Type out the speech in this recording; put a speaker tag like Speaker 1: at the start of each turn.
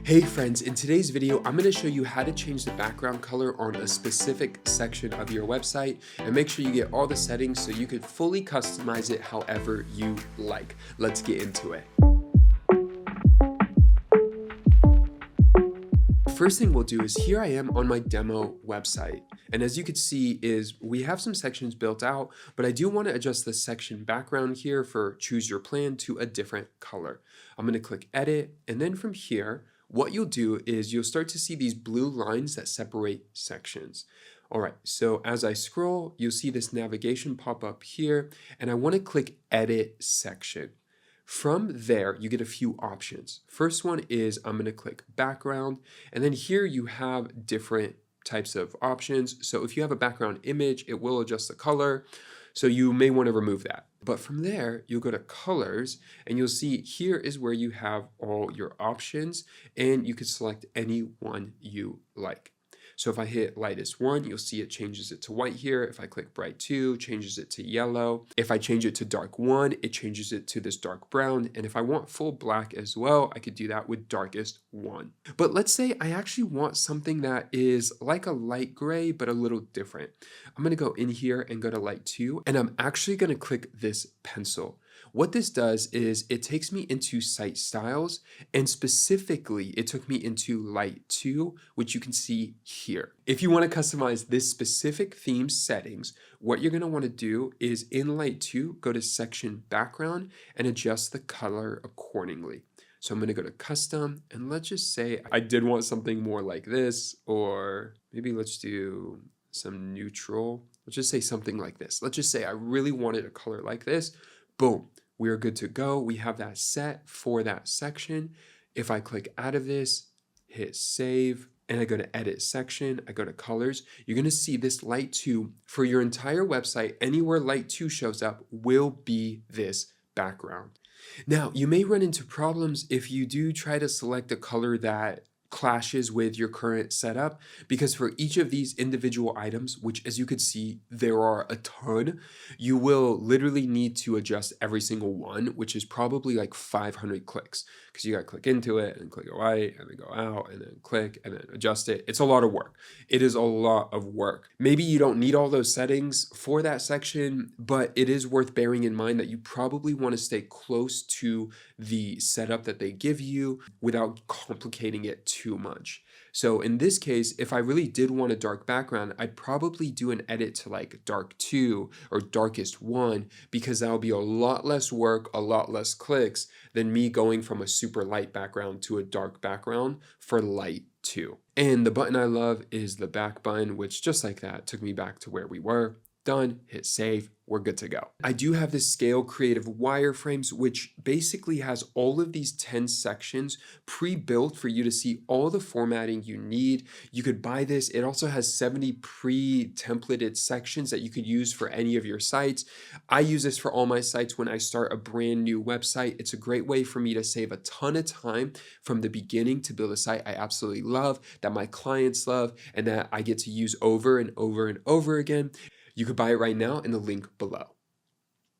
Speaker 1: Hey friends, in today's video, I'm going to show you how to change the background color on a specific section of your website and make sure you get all the settings so you could fully customize it however you like. Let's get into it. First thing we'll do is here I am on my demo website. And as you can see is we have some sections built out, but I do want to adjust the section background here for choose your plan to a different color. I'm going to click edit, and then from here, what you'll do is you'll start to see these blue lines that separate sections. All right, so as I scroll, you'll see this navigation pop up here, and I want to click edit section. From there, you get a few options. First one is I'm going to click background, and then here you have different types of options. So if you have a background image, it will adjust the color. So you may want to remove that. But from there, you'll go to colors, and you'll see here is where you have all your options, and you can select any one you like. So if I hit lightest 1, you'll see it changes it to white here. If I click bright 2, changes it to yellow. If I change it to dark 1, it changes it to this dark brown. And if I want full black as well, I could do that with darkest 1. But let's say I actually want something that is like a light gray, but a little different. I'm going to go in here and go to light 2, and I'm actually going to click this pencil. What this does is it takes me into site styles, and specifically it took me into light 2, which you can see here. If you want to customize this specific theme settings, what you're going to want to do is in light 2, go to section background and adjust the color accordingly. So I'm going to go to custom, and let's just say I did want something more like this, or maybe let's do some neutral. Let's just say something like this. Let's just say I really wanted a color like this. Boom, we are good to go. We have that set for that section. If I click out of this, hit save, and I go to edit section, I go to colors, you're gonna see this light 2 for your entire website. Anywhere light 2 shows up will be this background. Now, you may run into problems if you do try to select a color that clashes with your current setup, because for each of these individual items, which as you can see, there are a ton, you will literally need to adjust every single one, which is probably like 500 clicks, because you got to click into it and click away and then go out and then click and then adjust it. It's a lot of work. It is a lot of work. Maybe you don't need all those settings for that section, but it is worth bearing in mind that you probably want to stay close to the setup that they give you without complicating it too much. So in this case, if I really did want a dark background, I'd probably do an edit to like dark 2 or darkest 1, because that'll be a lot less work, a lot less clicks than me going from a super light background to a dark background for light 2. And the button I love is the back button, which just like that took me back to where we were. Done, hit save, we're good to go. I do have this Scale Creative wireframes, which basically has all of these 10 sections pre-built for you to see all the formatting you need. You could buy this. It also has 70 pre-templated sections that you could use for any of your sites. I use this for all my sites when I start a brand new website. It's a great way for me to save a ton of time from the beginning to build a site I absolutely love, that my clients love, and that I get to use over and over and over again. You could buy it right now in the link below.